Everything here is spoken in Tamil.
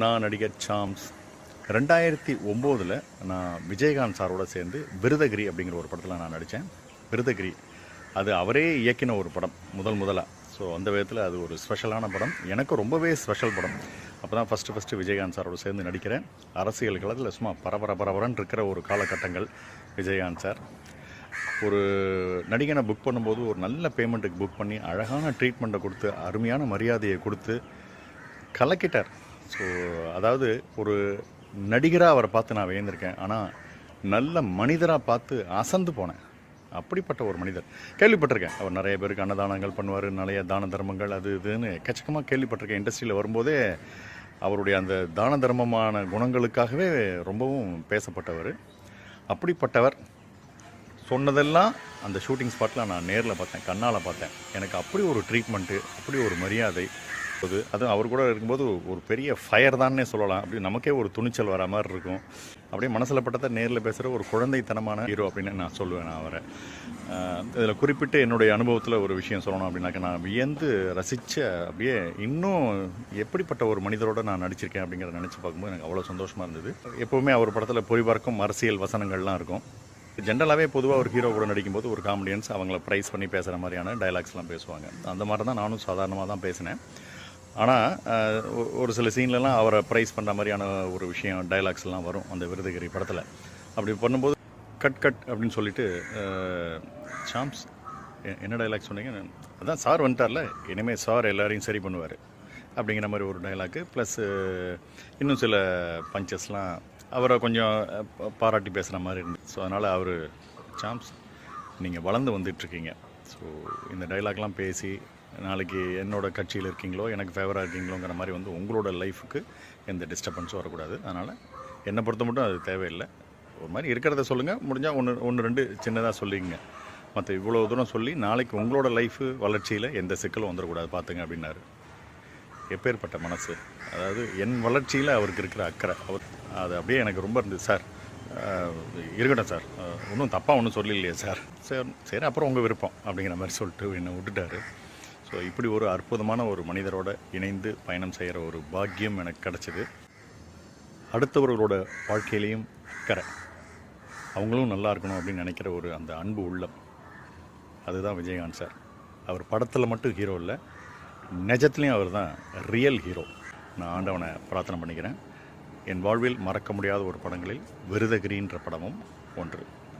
நான் நடிகர் சாம்ஸ் 2009 நான் விஜயகாந்த் சாரோட சேர்ந்து விருதகிரி அப்படிங்கிற ஒரு படத்தில் நான் நடித்தேன். விருதகிரி அது அவரே இயக்கின ஒரு படம் முதலாக. ஸோ அந்த விதத்தில் அது ஒரு ஸ்பெஷலான படம், எனக்கு ரொம்பவே ஸ்பெஷல் படம். அப்போ தான் ஃபஸ்ட்டு விஜயகாந்த் சாரோட சேர்ந்து நடிக்கிறேன். அரசியல் களத்தில் சும்மா பரபரன்னு இருக்கிற ஒரு காலகட்டங்கள். விஜயகாந்த் சார் ஒரு நடிகனை புக் பண்ணும்போது ஒரு நல்ல பேமெண்ட்டுக்கு புக் பண்ணி அழகான ட்ரீட்மெண்ட்டை கொடுத்து அருமையான மரியாதையை கொடுத்து கலக்கிட்டார். ஸோ அதாவது ஒரு நடிகராக அவரை பார்த்து நான் வியந்திருக்கேன், ஆனால் நல்ல மனிதராக பார்த்து அசந்து போனேன். அப்படிப்பட்ட ஒரு மனிதர். கேள்விப்பட்டிருக்கேன், அவர் நிறைய பேருக்கு அன்னதானங்கள் பண்ணுவார், நிறைய தான தர்மங்கள் அது இதுன்னு எக்கச்சக்கமாக கேள்விப்பட்டிருக்கேன். இண்டஸ்ட்ரியில் வரும்போதே அவருடைய அந்த தான தர்மமான குணங்களுக்காகவே ரொம்பவும் பேசப்பட்டவர். அப்படிப்பட்டவர் சொன்னதெல்லாம் அந்த ஷூட்டிங் ஸ்பாட்டில் நான் நேரில் பார்த்தேன், கண்ணால் பார்த்தேன். எனக்கு அப்படி ஒரு ட்ரீட்மெண்ட்டு, அப்படி ஒரு மரியாதை. அதுவும் அவர் கூட இருக்கும்போது ஒரு பெரிய ஃபயர் தானே சொல்லலாம். அப்படி நமக்கே ஒரு துணிச்சல் வர மாதிரி இருக்கும். அப்படியே மனசில் பட்டதை நேரில் பேசுகிற ஒரு குழந்தைத்தனமான ஹீரோ அப்படின்னு நான் சொல்லுவேன் நான் அவரை. இதில் குறிப்பிட்டு என்னுடைய அனுபவத்தில் ஒரு விஷயம் சொல்லணும் அப்படின்னாக்க, நான் வியந்து ரசித்த அப்படியே இன்னும் எப்படிப்பட்ட ஒரு மனிதரோடு நான் நடிச்சிருக்கேன் அப்படிங்கிறத நினச்சி பார்க்கும்போது எனக்கு அவ்வளோ சந்தோஷமாக இருந்தது. எப்போவுமே அவர் படத்தில் பொறிபார்க்கும் அரசியல் வசனங்கள்லாம் இருக்கும். ஜென்ரலாகவே பொதுவாக ஒரு ஹீரோ கூட நடிக்கும்போது ஒரு காமெடியன்ஸ் அவங்கள ப்ரைஸ் பண்ணி பேசுகிற மாதிரியான டைலாக்ஸ்லாம் பேசுவாங்க. அந்த மாதிரி தான் நானும் சாதாரணமாக தான் பேசினேன். ஆனால் ஒரு சில சீன்லலாம் அவரை ப்ரைஸ் பண்ணுற மாதிரியான ஒரு விஷயம் டைலாக்ஸ்லாம் வரும் அந்த விருதகிரி படத்தில். அப்படி பண்ணும்போது கட் அப்படின்னு சொல்லிட்டு, சாம்ஸ் என்ன டைலாக் சொன்னீங்க, அதான் சார் வந்துட்டார்ல, இனிமேல் சார் எல்லாரையும் சரி பண்ணுவார் அப்படிங்கிற மாதிரி ஒரு டைலாக்கு. ப்ளஸ் இன்னும் சில பஞ்சஸ்லாம் அவரை கொஞ்சம் பாராட்டி பேசுகிற மாதிரி இருந்துச்சு. ஸோ அதனால் அவர், சாம்ஸ் நீங்கள் வளர்ந்து வந்துட்டுருக்கீங்க, ஸோ இந்த டைலாக்லாம் பேசி நாளைக்கு என்னோட கட்சியில் இருக்கீங்களோ, எனக்கு ஃபேவராக இருக்கீங்களோங்கிற மாதிரி வந்து உங்களோட லைஃபுக்கு எந்த டிஸ்டர்பன்ஸும் வரக்கூடாது. அதனால் என்னை பொறுத்த மட்டும் அது தேவையில்லை. ஒரு மாதிரி இருக்கிறத சொல்லுங்கள், முடிஞ்சால் ஒன்று ரெண்டு சின்னதாக சொல்லிங்க. மற்ற இவ்வளோ தூரம் சொல்லி நாளைக்கு உங்களோட லைஃபு வளர்ச்சியில் எந்த சிக்கலும் வந்துடக்கூடாது பார்த்துங்க அப்படின்னாரு. எப்பேற்பட்ட மனசு! அதாவது என் வளர்ச்சியில் அவருக்கு இருக்கிற அக்கறை, அவர் அது அப்படியே எனக்கு ரொம்ப இருந்தது. சார் இருக்கட்டும் சார், ஒன்றும் தப்பாக ஒன்றும் சொல்லலையே சார், சரி அப்புறம் உங்கள் விருப்பம் அப்படிங்கிற மாதிரி சொல்லிட்டு என்னை விட்டுட்டார். ஸோ இப்படி ஒரு அற்புதமான ஒரு மனிதரோட இணைந்து பயணம் செய்கிற ஒரு பாக்கியம் எனக்கு கிடச்சிது. அடுத்தவர்களோட வாழ்க்கையிலையும் அக்கறை, அவங்களும் நல்லா இருக்கணும் அப்படின்னு நினைக்கிற ஒரு அந்த அன்பு உள்ளம், அதுதான் விஜயகாந்த் சார். அவர் படத்தில் மட்டும் ஹீரோ இல்லை, நிஜத்துலேயும் அவர் தான் ரியல் ஹீரோ. நான் ஆண்டவனை பிரார்த்தனை பண்ணிக்கிறேன். என் வாழ்வில் மறக்க முடியாத ஒரு படங்களில் விருதகிரின்ற படமும் ஒன்று.